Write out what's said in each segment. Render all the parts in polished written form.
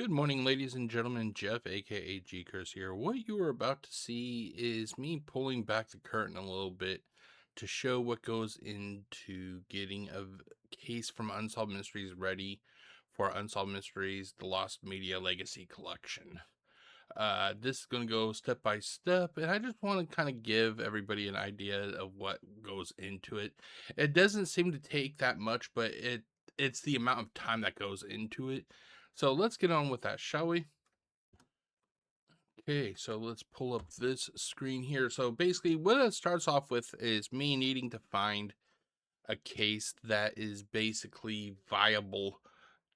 Good morning, ladies and gentlemen. Jeff, aka GCurse here. What you are about to see is me pulling back the curtain a little bit to show what goes into getting a case from Unsolved Mysteries ready for Unsolved Mysteries, the Lost Media Legacy Collection. This is going to go step by step, and I just want to kind of give everybody an idea of what goes into it. It doesn't seem to take that much, but it's the amount of time that goes into it. So let's get on with that, shall we? Okay, so let's pull up this screen here. So basically, what it starts off with is me needing to find a case that is basically viable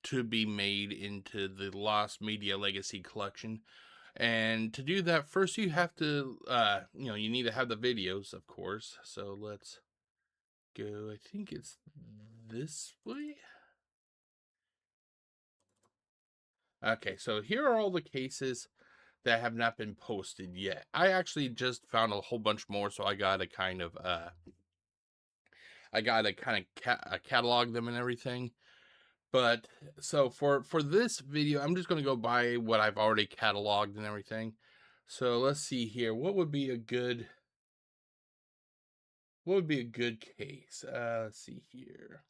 to be made into the Lost Media Legacy Collection. And to do that, first you have to, you need to have the videos, of course. So let's go. I think it's this way. Okay, so here are all the cases that have not been posted yet. I actually just found a whole bunch more, so I gotta kind of catalog them and everything. But so for this video, I'm just gonna go by what I've already cataloged and everything. So let's see here. What would be a good case? Let's see here.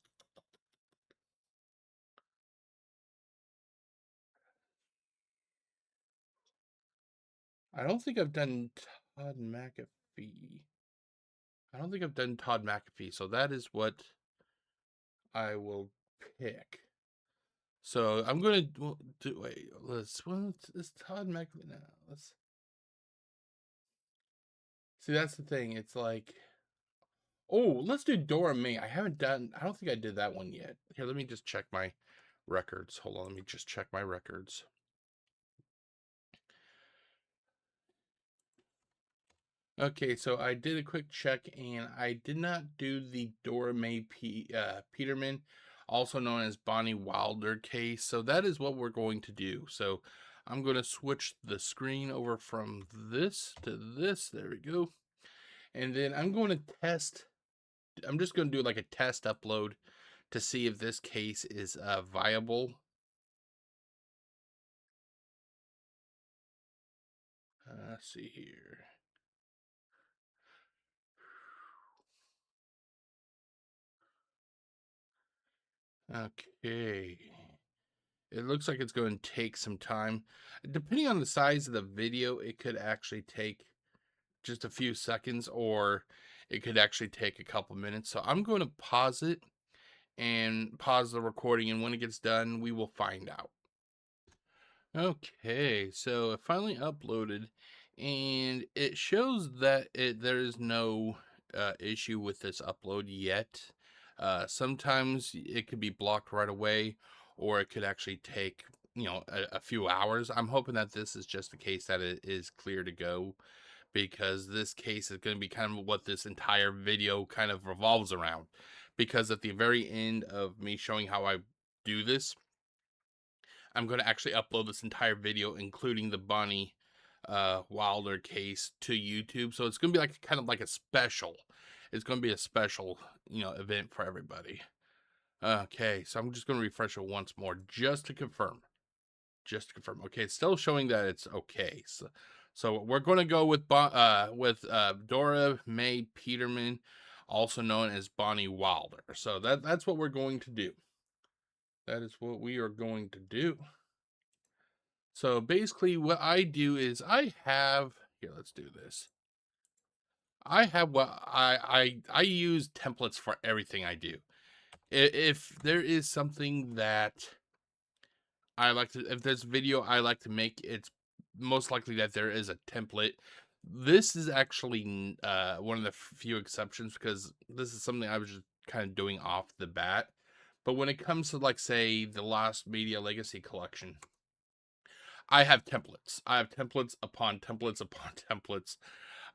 I don't think I've done Todd McAfee. I don't think I've done Todd McAfee, so that is what I will pick. So I'm gonna do. Wait, let's Todd McAfee now. Let's see. That's the thing. It's like, oh, let's do Dora Mae. I haven't done. I don't think I did that one yet. Here, let me just check my records. Hold on, let me just check my records. Okay, so I did a quick check, and I did not do the Dora Mae Peterman, also known as Bonnie Wilder case. So that is what we're going to do. So I'm going to switch the screen over from this to this. There we go. And then I'm going to test. I'm just going to do like a test upload to see if this case is viable. Let's see here. Okay. It looks like it's going to take some time. Depending on the size of the video, it could actually take just a few seconds, or it could actually take a couple minutes. So I'm going to pause it and pause the recording, and when it gets done, we will find out. Okay, so it finally uploaded, and it shows that there is no issue with this upload yet. Sometimes it could be blocked right away, or it could actually take a few hours. I'm hoping that this is just the case that it is clear to go, because this case is going to be kind of what this entire video kind of revolves around. Because at the very end of me showing how I do this, I'm going to actually upload this entire video, including the Bonnie Wilder case, to YouTube. So it's going to be like kind of like a special. It's going to be a special, event for everybody. Okay, so I'm just going to refresh it once more just to confirm. Okay, it's still showing that it's okay. So we're going to go with Dora Mae Peterman, also known as Bonnie Wilder. So that's what we're going to do. That is what we are going to do. So basically what I do is here, let's do this. I have what I use templates for everything I do. If there is something that if there's a video I like to make, it's most likely that there is a template. This is actually one of the few exceptions, because this is something I was just kind of doing off the bat. But when it comes to, like, say, the Lost Media Legacy Collection, I have templates. I have templates upon templates upon templates.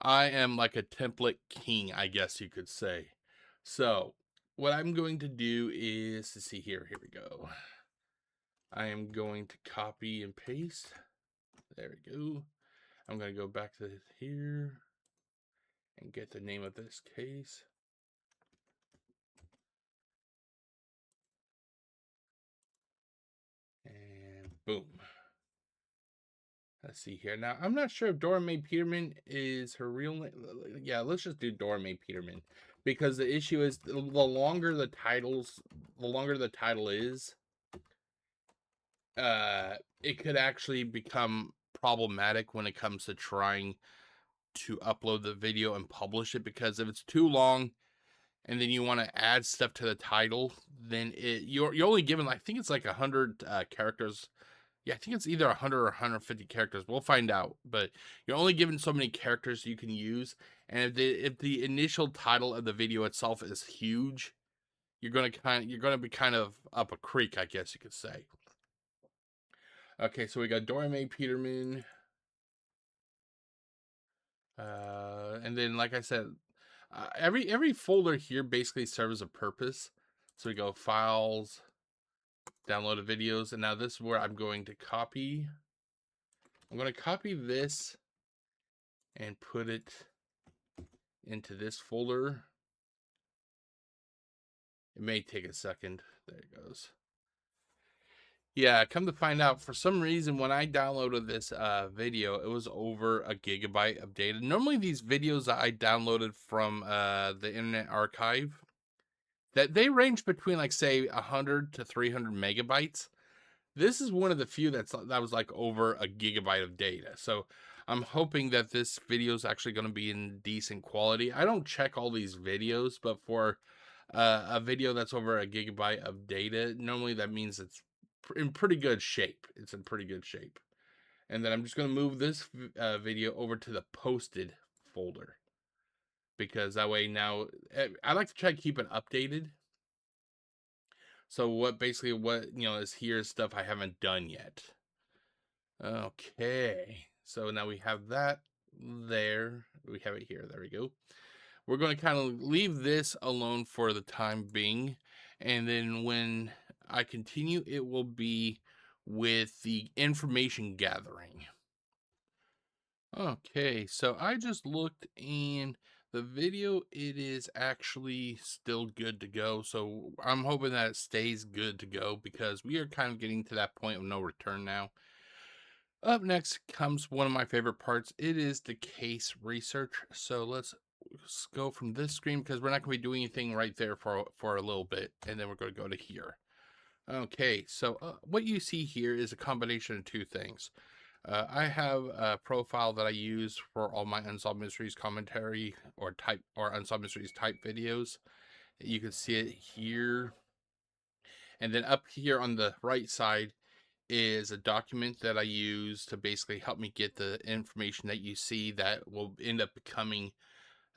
I am like a template king, I guess you could say. So, what I'm going to do is, to see here, here we go. I am going to copy and paste. There we go. I'm going to go back to here and get the name of this case. And boom. Let's see here. Now, I'm not sure if Dora Mae Peterman is her real name. Yeah, let's just do Dora Mae Peterman. Because the issue is the longer the title is, it could actually become problematic when it comes to trying to upload the video and publish it, because if it's too long and then you want to add stuff to the title, then you're only given, I think it's like 100 characters. Yeah, I think it's either 100 or 150 characters. We'll find out, but you're only given so many characters you can use, and if the initial title of the video itself is huge, you're gonna be kind of up a creek, I guess you could say. Okay, so we got Dora Mae Peterman. And then, like I said, every folder here basically serves a purpose. So we go files, downloaded videos, and now this is where I'm going to copy. I'm going to copy this and put it into this folder. It may take a second. There it goes. Yeah, come to find out, for some reason, when I downloaded this video, it was over a gigabyte of data. Normally, these videos that I downloaded from the Internet Archive, that they range between, like, say 100 to 300 megabytes. This is one of the few that was like over a gigabyte of data. So I'm hoping that this video is actually going to be in decent quality. I don't check all these videos, but for a video that's over a gigabyte of data, normally that means it's in pretty good shape. It's in pretty good shape. And then I'm just going to move this video over to the posted folder, because that way now I like to try to keep it updated. So what is here is stuff I haven't done yet. Okay, so now we have that there. We have it here. There we go. We're going to kind of leave this alone for the time being. And then when I continue, it will be with the information gathering. Okay, so I just looked, and the video, it is actually still good to go. So I'm hoping that it stays good to go, because we are kind of getting to that point of no return now. Up next comes one of my favorite parts. It is the case research. So let's go from this screen, because we're not going to be doing anything right there for a little bit, and then we're going to go to here. Okay, so what you see here is a combination of two things. I have a profile that I use for all my Unsolved Mysteries commentary or Unsolved Mysteries type videos. You can see it here. And then up here on the right side is a document that I use to basically help me get the information that you see that will end up becoming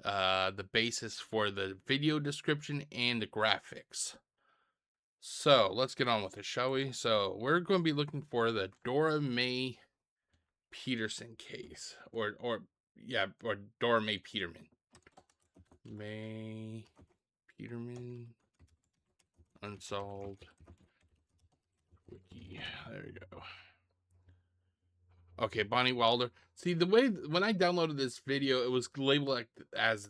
the basis for the video description and the graphics. So let's get on with it, shall we? So we're going to be looking for the Dora Mae Peterson case, or Dora Mae Peterman. Mae Peterman Unsolved Wiki. There we go. Okay, Bonnie Wilder. See, the way when I downloaded this video, it was labeled as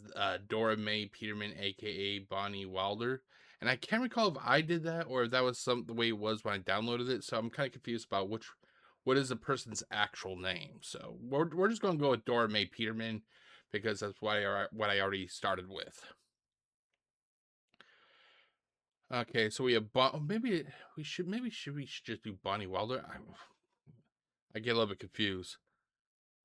Dora Mae Peterman, aka Bonnie Wilder, and I can't recall if I did that or if that was the way it was when I downloaded it. So I'm kind of confused about what is the person's actual name. So we're just gonna go with Dora Mae Peterman, because that's what I already started with. Okay, so we have maybe we should just do Bonnie Wilder. I get a little bit confused.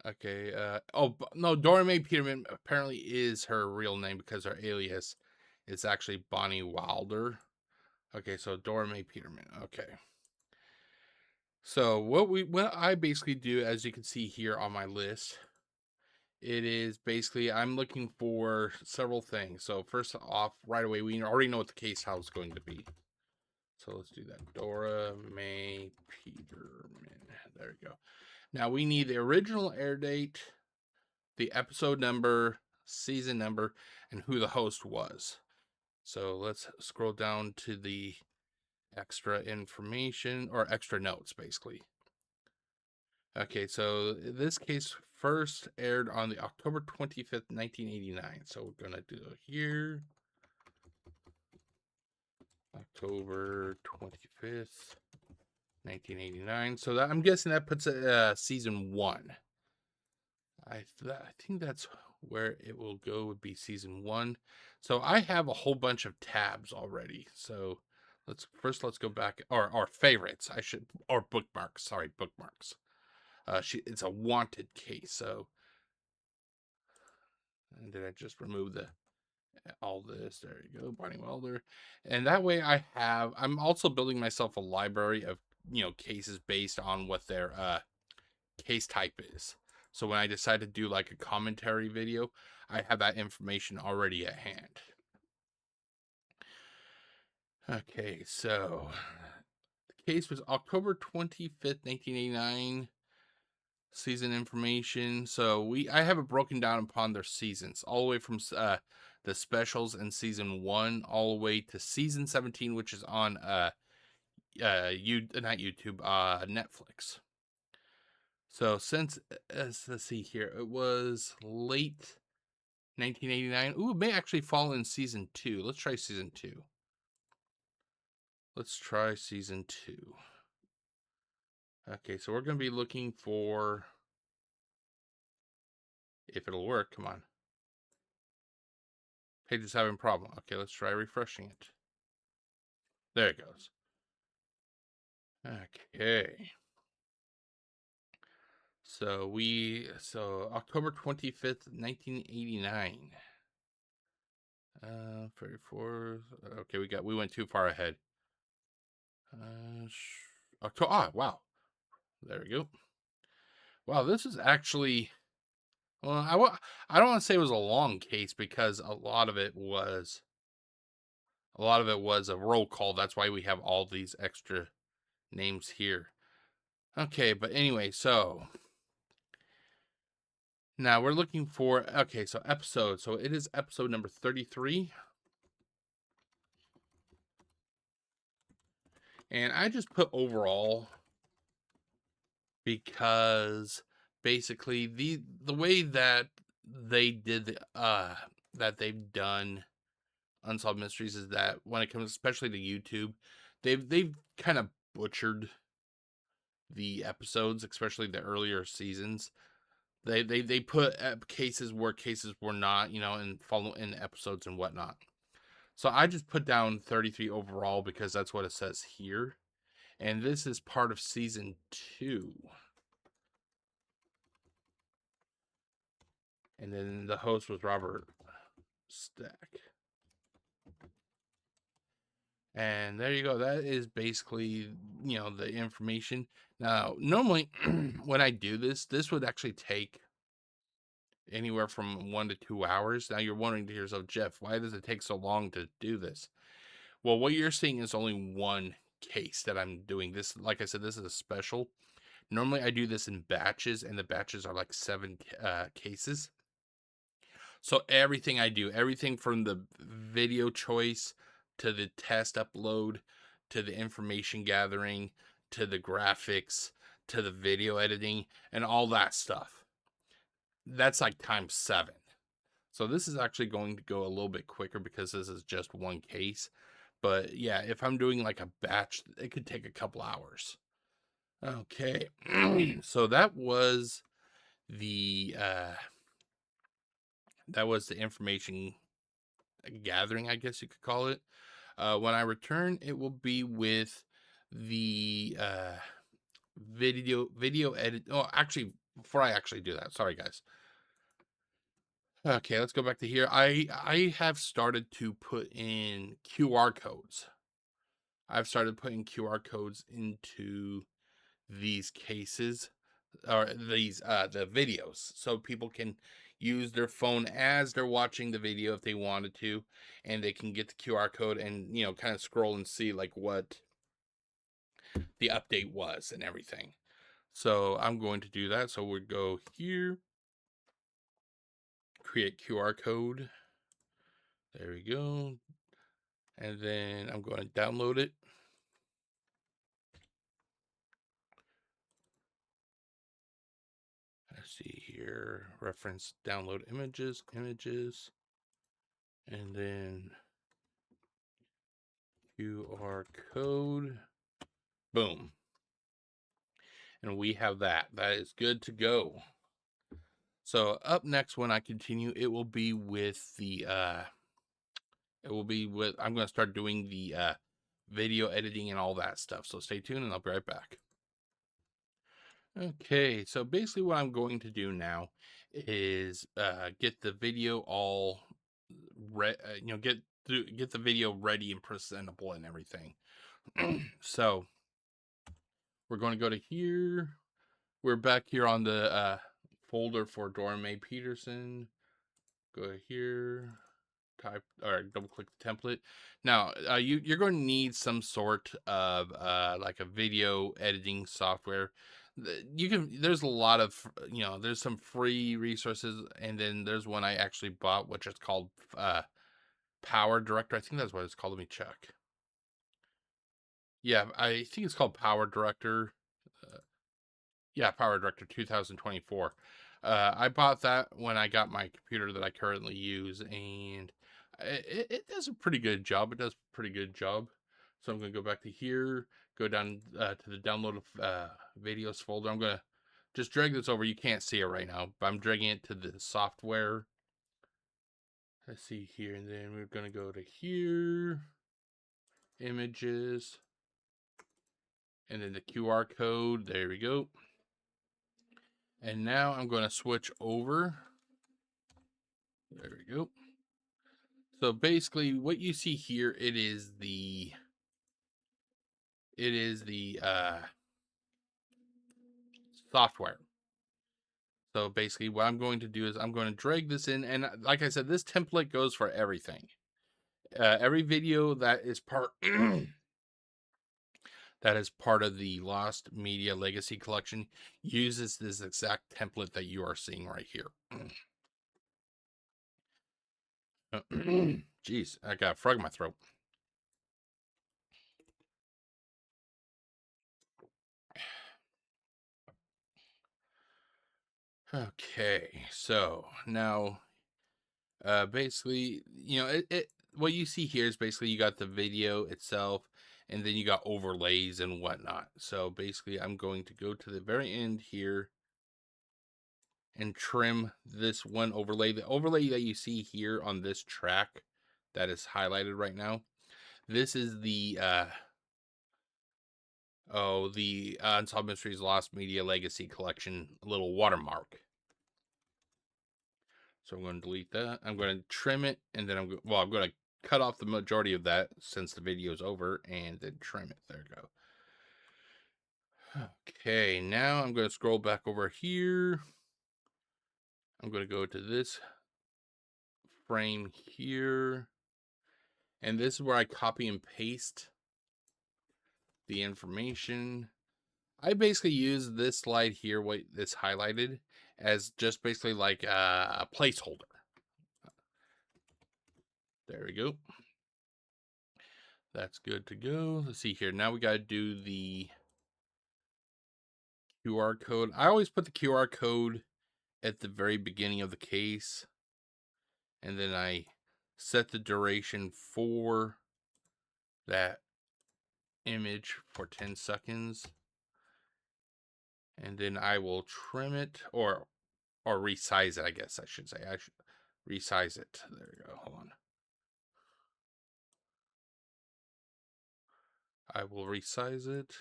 Okay, oh, no, Dora Mae Peterman apparently is her real name, because her alias is actually Bonnie Wilder. Okay, so Dora Mae Peterman. Okay. So what I basically do, as you can see here on my list, it is basically I'm looking for several things. So first off, right away, we already know what the case house is going to be. So let's do that. Dora Mae Peterman. There we go. Now we need the original air date, the episode number, season number, and who the host was. So let's scroll down to the extra information, or extra notes, basically. Okay, so this case first aired on the October 25th, 1989. So we're going to do here. October 25th, 1989. So that, I'm guessing that puts it season 1. I think that's where it will go, would be season 1. So I have a whole bunch of tabs already. So let's go back, or our favorites. Or bookmarks. Sorry, bookmarks. It's a wanted case. So, and did I just remove all this? There you go, Bonnie Welder. And that way I'm also building myself a library of, cases based on what their case type is. So when I decide to do like a commentary video, I have that information already at hand. Okay, so the case was October 25th, 1989. Season information. So I have it broken down upon their seasons, all the way from the specials in season 1 all the way to season 17, which is on not YouTube, Netflix. So since let's see here, it was late 1989. Ooh, it may actually fall in season 2. Let's try season 2. Okay, so we're going to be looking for, if it'll work. Come on. Page is having a problem. Okay, let's try refreshing it. There it goes. Okay. So October 25th, 1989. 34. Okay, we went too far ahead. October. Wow. There we go. Wow, this is actually, well, I don't want to say it was a long case, because a lot of it was a roll call. That's why we have all these extra names here. Okay, but anyway, so now we're looking for, okay, so episode. So it is episode number 33. And I just put overall because basically the way that they did that they've done Unsolved Mysteries is that when it comes especially to YouTube, they've kind of butchered the episodes, especially the earlier seasons. They put cases where cases were not, and follow in episodes and whatnot. So I just put down 33 overall because that's what it says here. And this is part of season 2. And then the host was Robert Stack. And there you go. That is basically, the information. Now, normally when I do this would actually take anywhere from 1 to 2 hours. Now you're wondering to yourself, Jeff, why does it take so long to do this? Well, what you're seeing is only one case that I'm doing. This, like I said, this is a special. Normally I do this in batches, and the batches are like 7 cases. So everything I do, everything from the video choice to the test upload to the information gathering to the graphics to the video editing and all that stuff, that's like times 7. So this is actually going to go a little bit quicker because this is just one case. But yeah, if I'm doing like a batch, it could take a couple hours. Okay. So that was the information gathering, I guess you could call it. When I return, it will be with the video edit. Oh, actually, before I actually do that, sorry guys. Okay, let's go back to here. I have started to put in QR codes. I've started putting QR codes into these cases, or these the videos, so people can use their phone as they're watching the video if they wanted to, and they can get the QR code and kind of scroll and see like what the update was and everything. So I'm going to do that. So we'll go here, create QR code. There we go. And then I'm going to download it. Let's see here, reference, download images, and then QR code. Boom. And we have that. That is good to go. So up next, when I continue, it will be with the I'm going to start doing the video editing and all that stuff. So stay tuned and I'll be right back. Okay, so basically what I'm going to do now is get the video all get the video ready and presentable and everything. So we're going to go to here. We're back here on the folder for Dora Mae Peterson. Go here, type or double click the template. Now you're going to need some sort of like a video editing software. There's a lot of there's some free resources, and then there's one I actually bought which is called Power Director. I think that's what it's called. Let me check. Yeah, I think it's called Power Director. Yeah, Power Director 2024. I bought that when I got my computer that I currently use, and it does a pretty good job. It does a pretty good job. So I'm going to go back to here, go down to the download videos folder. I'm going to just drag this over. You can't see it right now, but I'm dragging it to the software. Let's see here, and then we're going to go to here, images, and then the QR code. There we go. And now I'm going to switch over. There we go. So basically what you see here, it is the software. So basically what I'm going to do is I'm going to drag this in, and like I said, this template goes for everything. Every video that is part of the Lost Media Legacy Collection uses this exact template that you are seeing right here. Jeez, I got a frog in my throat. Okay, so now basically, what you see here is basically you got the video itself, and then you got overlays and whatnot. So basically I'm going to go to the very end here and trim this one overlay. The overlay that you see here on this track that is highlighted right now, this is the Unsolved Mysteries Lost Media Legacy Collection little watermark. So I'm going to delete that. I'm going to trim it, and then I'm going to cut off the majority of that since the video is over, and then trim it. There we go. Okay, now I'm going to scroll back over here. I'm going to go to this frame here, and this is where I copy and paste the information. I basically use this slide here, what is highlighted, as just basically like a placeholder. There we go. That's good to go. Let's see here. Now we got to do the QR code. I always put the QR code at the very beginning of the case, and then I set the duration for that image for 10 seconds, and then I will trim it or resize it. I guess I should say I should resize it. There we go. Hold on. I will resize it.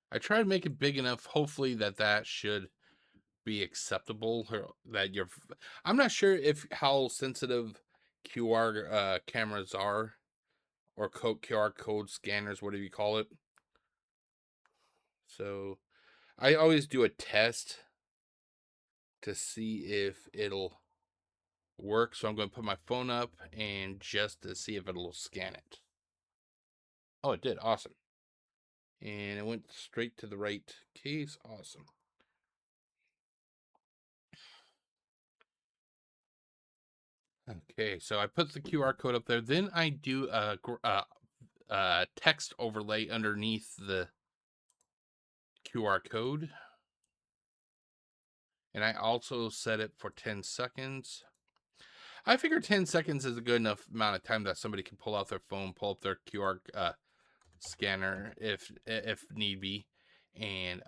I try to make it big enough, hopefully that should be acceptable. That I'm not sure if how sensitive QR cameras are, or QR code scanners, whatever you call it. So I always do a test to see if it'll work. So I'm going to put my phone up and just to see if it'll scan it. Oh, it did. Awesome. And it went straight to the right case. Awesome. Okay, so I put the QR code up there. Then I do a text overlay underneath the QR code. And I also set it for 10 seconds. I figure 10 seconds is a good enough amount of time that somebody can pull out their phone, pull up their QR scanner if need be, and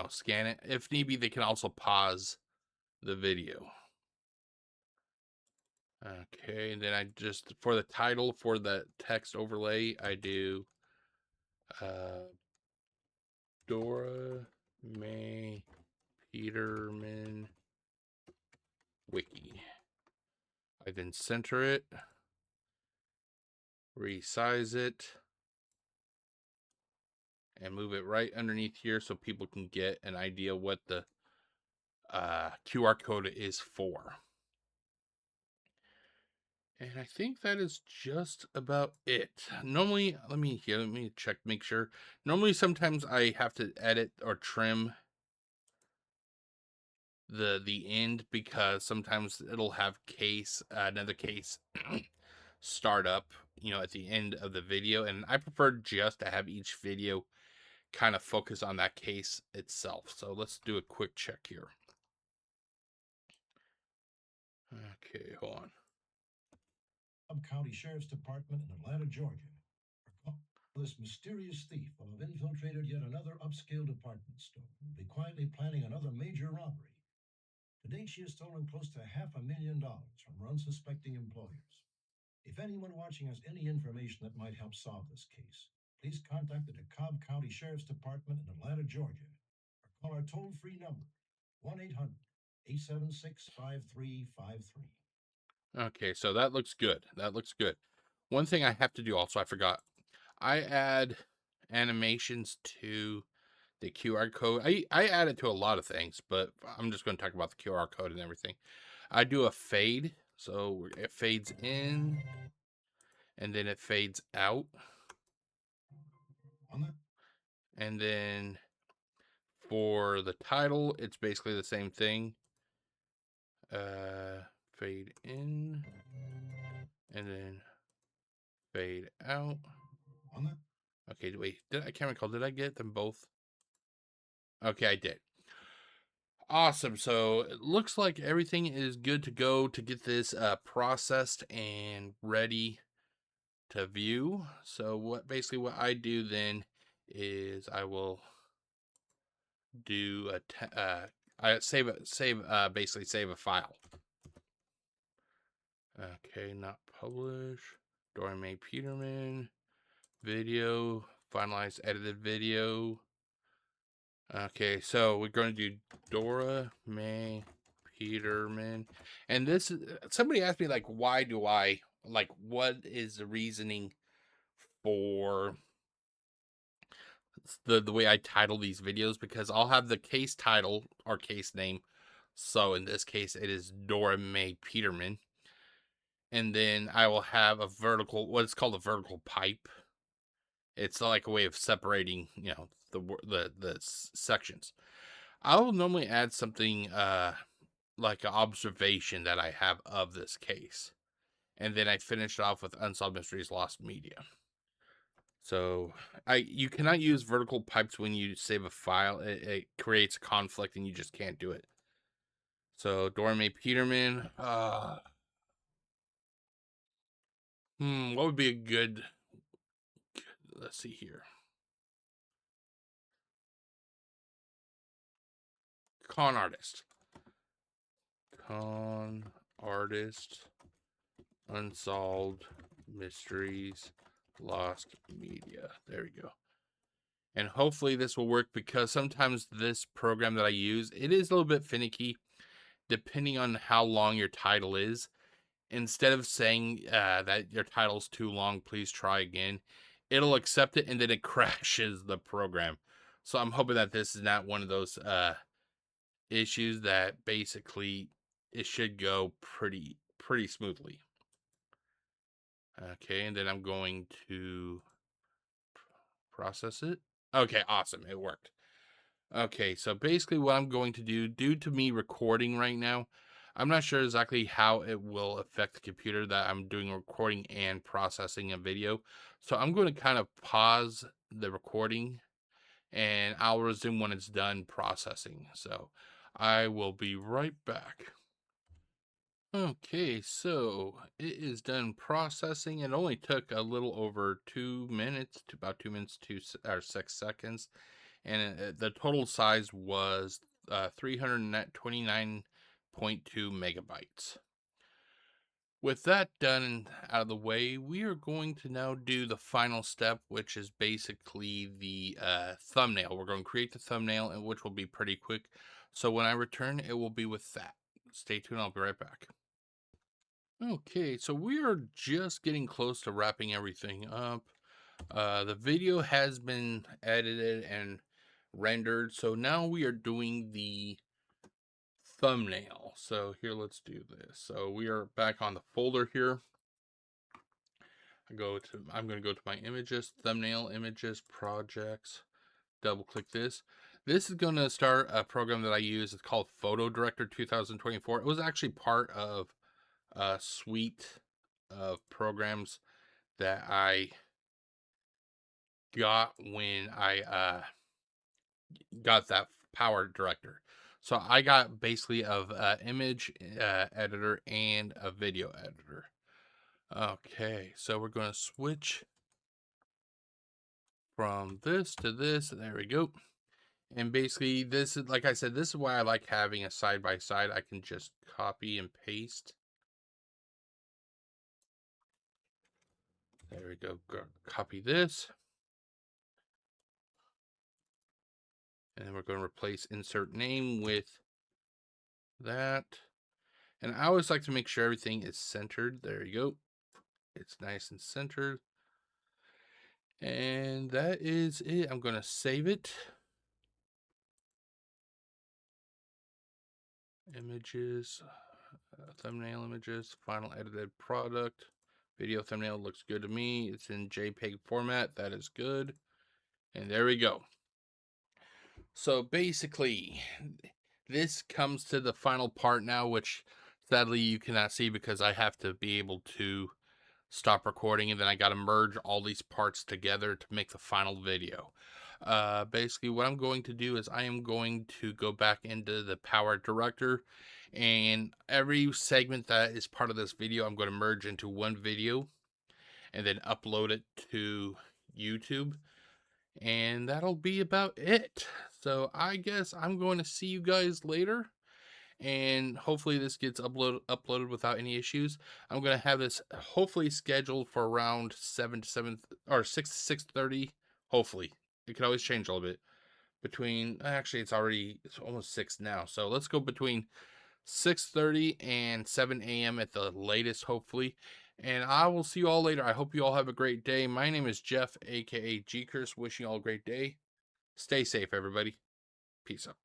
scan it. If need be, they can also pause the video. Okay, and then I just, for the title, for the text overlay, I do Dora Mae Peterman Wiki. I then center it, resize it, and move it right underneath here so people can get an idea what the QR code is for. And I think that is just about it. Normally, let me check, make sure. Normally, sometimes I have to edit or trim the end because sometimes it'll have another case start up, at the end of the video, and I prefer just to have each video kind of focus on that case itself. So let's do a quick check here. Okay, hold on. County Sheriff's Department in Atlanta, Georgia. This mysterious thief will have infiltrated yet another upscale department store and will be quietly planning another major robbery. To date, she has stolen close to $500,000 from her unsuspecting employers. If anyone watching has any information that might help solve this case, please contact the DeKalb County Sheriff's Department in Atlanta, Georgia, or call our toll-free number, 1-800-876-5353. Okay, so that looks good. That looks good. One thing I have to do also, I forgot. I add animations to the QR code. I add it to a lot of things, but I'm just going to talk about the QR code and everything. I do a fade, so it fades in, and then it fades out. And then for the title, it's basically the same thing. Fade in, and then fade out. Okay, wait. I can't recall. Did I get them both? Okay, I did. Awesome. So it looks like everything is good to go to get this processed and ready to view. So what I do then is I will do I save basically save a file. Okay, not publish. Dora Mae Peterman video, finalize edited video. Okay, so we're going to do Dora Mae Peterman, and this somebody asked me like, why do I like? What is the reasoning for the way I title these videos? Because I'll have the case title or case name. So in this case, it is Dora Mae Peterman, and then I will have what's called a vertical pipe. It's like a way of separating, the sections. I'll normally add something like an observation that I have of this case, and then I finish off with Unsolved Mysteries Lost Media. So you cannot use vertical pipes when you save a file. It creates a conflict, and you just can't do it. So Dora Mae Peterman. What would be a good? Let's see here. Con artist. Con artist. Unsolved Mysteries Lost Media. There we go. And hopefully this will work, because sometimes this program that I use, it is a little bit finicky depending on how long your title is. Instead of saying that your title's too long, please try again, it'll accept it and then it crashes the program. So I'm hoping that this is not one of those issues, that basically it should go pretty smoothly. Okay, and then I'm going to process it. Okay, awesome. It worked. Okay, so basically what I'm going to do, due to me recording right now, I'm not sure exactly how it will affect the computer that I'm doing recording and processing a video. So I'm going to kind of pause the recording, and I'll resume when it's done processing. So I will be right back. Okay, so it is done processing. It only took a little over 2 minutes, to about 2 minutes or 6 seconds, and the total size was 329.2 megabytes. With that done and out of the way, we are going to now do the final step, which is basically the thumbnail. We're going to create the thumbnail, and which will be pretty quick. So when I return, it will be with that. Stay tuned. I'll be right back. Okay, so we are just getting close to wrapping everything up. The video has been edited and rendered, so now we are doing the thumbnail. So here, let's do this. So we are back on the folder here. I'm going to go to my images, thumbnail images, projects, double click this. This is going to start a program that I use. It's called Photo Director 2024. It was actually part of a suite of programs that I got when I got that Power Director. So I got basically of image editor and a video editor. Okay, so we're going to switch from this to this. There we go. And basically, this is, like I said, this is why I like having a side by side. I can just copy and paste. There we go. Copy this. And then we're going to replace insert name with that. And I always like to make sure everything is centered. There you go. It's nice and centered. And that is it. I'm going to save it. Images, thumbnail images, final edited product. Video thumbnail looks good to me. It's in JPEG format. That is good. And there we go. So basically, this comes to the final part now, which sadly you cannot see because I have to be able to stop recording, and then I got to merge all these parts together to make the final video. Basically, what I'm going to do is I am going to go back into the Power Director, and every segment that is part of this video, I'm going to merge into one video and then upload it to YouTube. And that'll be about it. So I guess I'm going to see you guys later. And hopefully this gets uploaded without any issues. I'm going to have this hopefully scheduled for around 7 to 7 or 6 to 6:30. Hopefully. It could always change a little bit. Actually it's almost 6 now. So let's go between 6:30 and 7 a.m. at the latest, hopefully. And I will see you all later. I hope you all have a great day. My name is Jeff, aka GCurse. Wishing you all a great day. Stay safe, everybody. Peace out.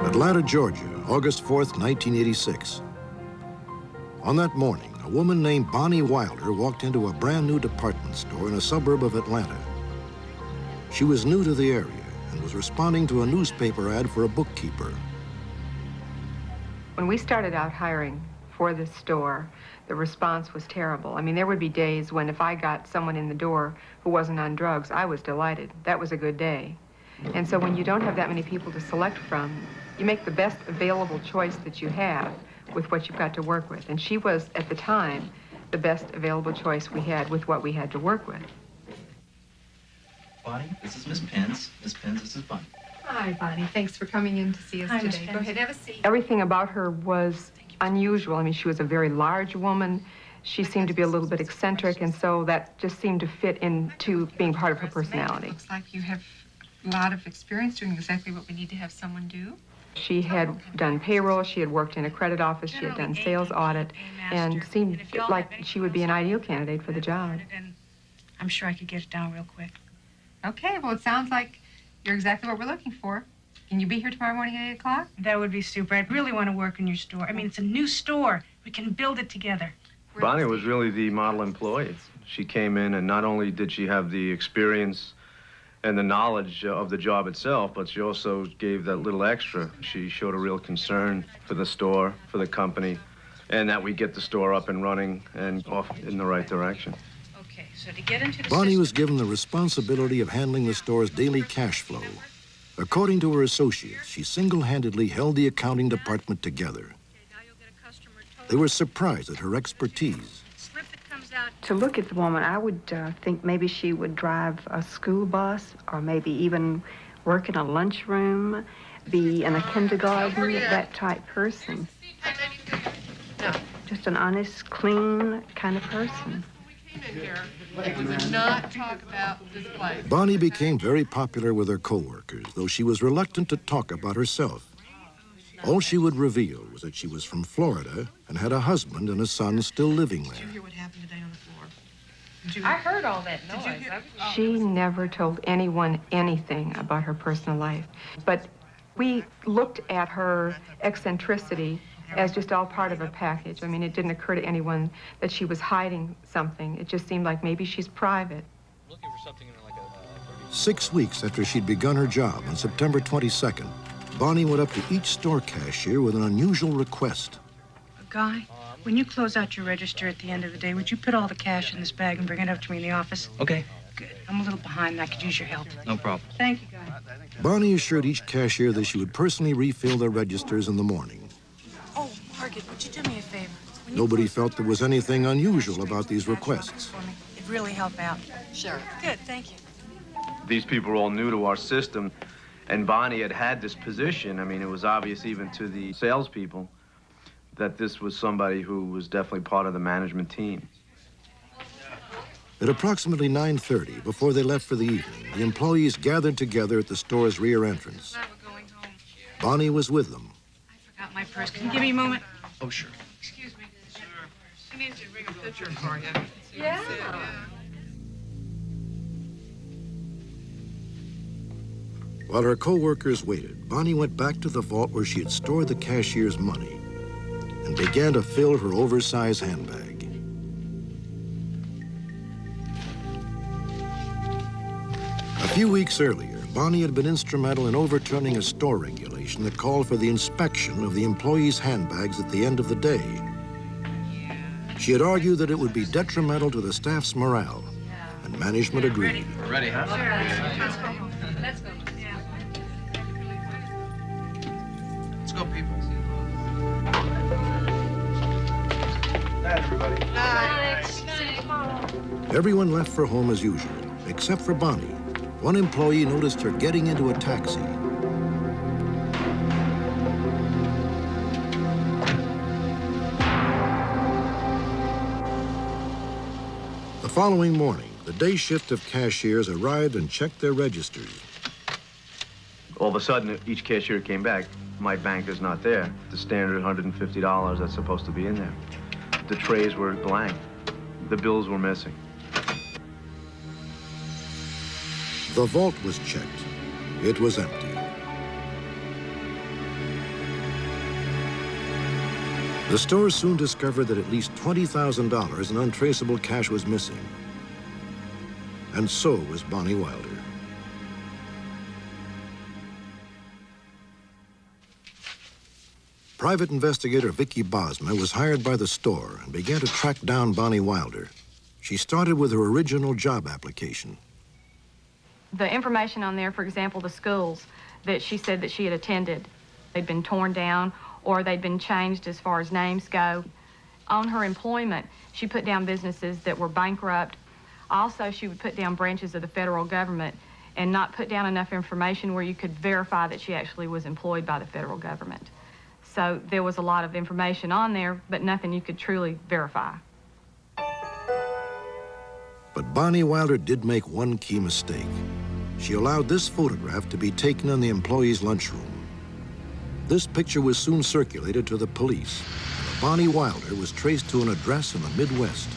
Atlanta, Georgia, August 4th, 1986. On that morning, a woman named Bonnie Wilder walked into a brand new department store in a suburb of Atlanta. She was new to the area and was responding to a newspaper ad for a bookkeeper. When we started out hiring for this store, the response was terrible. I mean, there would be days when if I got someone in the door who wasn't on drugs, I was delighted. That was a good day. And so when you don't have that many people to select from, you make the best available choice that you have with what you've got to work with. And she was, at the time, the best available choice we had with what we had to work with. Bonnie, this is Miss Pence. Miss Pence, this is Bonnie. Hi, Bonnie. Thanks for coming in to see us Hi, Miss today. Pence. Go ahead, have a seat. Everything about her was unusual. I mean, she was a very large woman. She seemed to be a little bit eccentric, and so that just seemed to fit into being part of her personality. Looks like you have a lot of experience doing exactly what we need to have someone do. She had done payroll, she had worked in a credit office, she had done sales audit, and seemed like she would be an ideal candidate for the job. I'm sure I could get it down real quick. Okay, well, it sounds like you're exactly what we're looking for. Can you be here tomorrow morning at 8 o'clock? That would be super. I'd really want to work in your store. I mean, it's a new store. We can build it together. Bonnie was really the model employee. She came in, and not only did she have the experience and the knowledge of the job itself, but she also gave that little extra. She showed a real concern for the store, for the company, and that we get the store up and running and off in the right direction. Okay, so to get into the Bonnie system, was given the responsibility of handling the store's daily cash flow. According to her associates, she single-handedly held the accounting department together. They were surprised at her expertise. slip that comes out. To look at the woman, I would think maybe she would drive a school bus or maybe even work in a lunchroom, be in a kindergarten, that type person. Just an honest, clean kind of person. We would not talk about this place. Bonnie became very popular with her co-workers, though she was reluctant to talk about herself. All she would reveal was that she was from Florida and had a husband and a son still living there. Did you hear what happened today on the floor? I heard all that noise. She never told anyone anything about her personal life. But we looked at her eccentricity as just all part of a package. I mean, it didn't occur to anyone that she was hiding something. It just seemed like maybe she's private. 6 weeks after she'd begun her job on September 22nd, Bonnie went up to each store cashier with an unusual request. Guy, when you close out your register at the end of the day, would you put all the cash in this bag and bring it up to me in the office? Okay, Good. I'm a little behind and I could use your help. no problem. Thank you, Guy. Bonnie assured each cashier that she would personally refill their registers in the morning. Oh, Margaret, would you do me a favor? When you Nobody close felt there was anything unusual about these requests. for me, it'd really help out. Sure. Good, thank you. These people were all new to our system, and Bonnie had this position. I mean, it was obvious even to the salespeople that this was somebody who was definitely part of the management team. At approximately 9:30, before they left for the evening, the employees gathered together at the store's rear entrance. Glad we're going home. Bonnie was with them. I forgot my purse. Can you give me a moment? Oh, sure. Excuse me. She needs to bring a picture for you. Yeah. While her co-workers waited, Bonnie went back to the vault where she had stored the cashier's money and began to fill her oversized handbag. A few weeks earlier, Bonnie had been instrumental in overturning a store regulation that called for the inspection of the employees' handbags at the end of the day. She had argued that it would be detrimental to the staff's morale, and management agreed. Ready, huh? Let's go home. Let's go. Yeah. Let's go, people. Everyone left for home as usual, except for Bonnie. One employee noticed her getting into a taxi. The following morning, the day shift of cashiers arrived and checked their registers. All of a sudden, each cashier came back. My banker's not there. The standard $150 that's supposed to be in there. The trays were blank. The bills were missing. The vault was checked. It was empty. The store soon discovered that at least $20,000 in untraceable cash was missing. And so was Bonnie Wilder. Private investigator Vicky Bosma was hired by the store and began to track down Bonnie Wilder. She started with her original job application. The information on there, for example, the schools that she said that she had attended, they'd been torn down or they'd been changed as far as names go. On her employment, she put down businesses that were bankrupt. Also, she would put down branches of the federal government and not put down enough information where you could verify that she actually was employed by the federal government. So there was a lot of information on there, but nothing you could truly verify. But Bonnie Wilder did make one key mistake. She allowed this photograph to be taken in the employee's lunchroom. This picture was soon circulated to the police. Bonnie Wilder was traced to an address in the Midwest.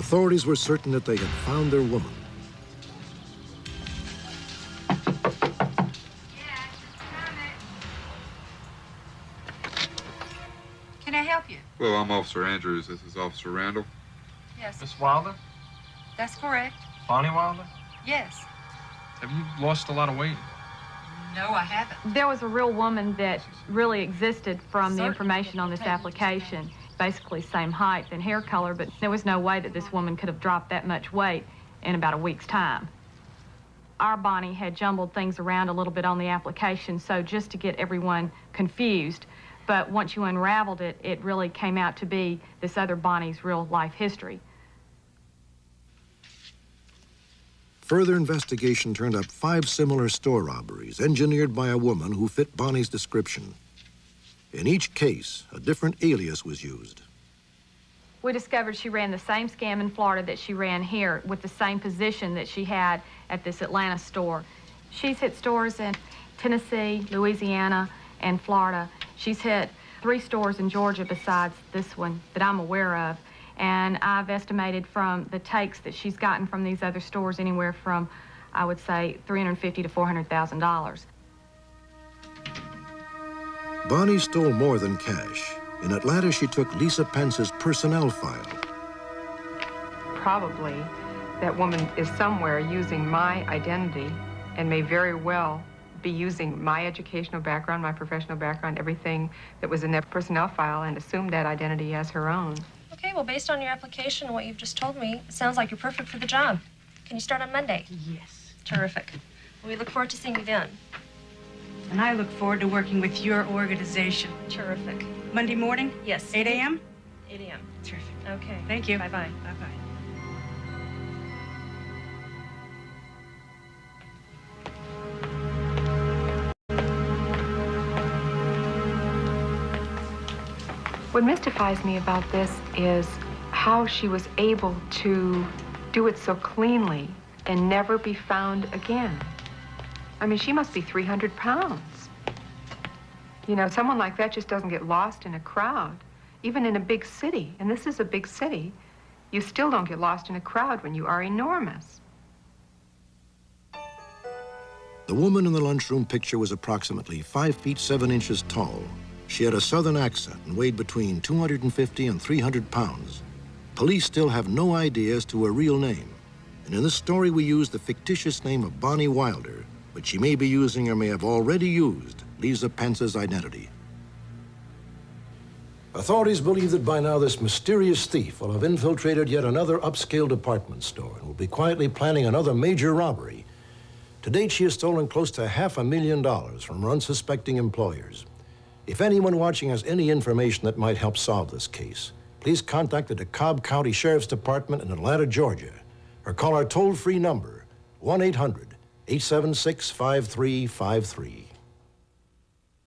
Authorities were certain that they had found their woman. Can I help you? Well, I'm Officer Andrews. This is Officer Randall. Yes. Miss Wilder? That's correct. Bonnie Wilder? Yes. Have you lost a lot of weight? No, I haven't. There was a real woman that really existed from the information on this application. Basically same height and hair color, but there was no way that this woman could have dropped that much weight in about a week's time. Our Bonnie had jumbled things around a little bit on the application, so just to get everyone confused. But once you unraveled it, it really came out to be this other Bonnie's real life history. Further investigation turned up 5 similar store robberies engineered by a woman who fit Bonnie's description. In each case, a different alias was used. We discovered she ran the same scam in Florida that she ran here with the same position that she had at this Atlanta store. She's hit stores in Tennessee, Louisiana, and Florida. She's hit 3 stores in Georgia besides this one that I'm aware of. And I've estimated from the takes that she's gotten from these other stores anywhere from, I would say, $350,000 to $400,000. Bonnie stole more than cash. In Atlanta, she took Lisa Pence's personnel file. Probably that woman is somewhere using my identity and may very well be using my educational background, my professional background, everything that was in that personnel file, and assume that identity as her own. Okay, well, based on your application and what you've just told me, it sounds like you're perfect for the job. Can you start on Monday? Yes. Terrific. We look forward to seeing you then. And I look forward to working with your organization. Terrific. Monday morning? Yes. 8 a.m.? 8 a.m. Terrific. Okay. Thank you. Bye-bye. Bye-bye. What mystifies me about this is how she was able to do it so cleanly and never be found again. I mean, she must be 300 pounds. You know, someone like that just doesn't get lost in a crowd, even in a big city. And this is a big city. You still don't get lost in a crowd when you are enormous. The woman in the lunchroom picture was approximately 5 feet 7 inches tall. She had a southern accent and weighed between 250 and 300 pounds. Police still have no idea as to her real name. And in this story, we use the fictitious name of Bonnie Wilder, but she may be using or may have already used Lisa Pence's identity. Authorities believe that by now this mysterious thief will have infiltrated yet another upscale department store and will be quietly planning another major robbery. To date, she has stolen close to $500,000 from her unsuspecting employers. If anyone watching has any information that might help solve this case, please contact the DeKalb County Sheriff's Department in Atlanta, Georgia, or call our toll-free number, 1-800-876-5353.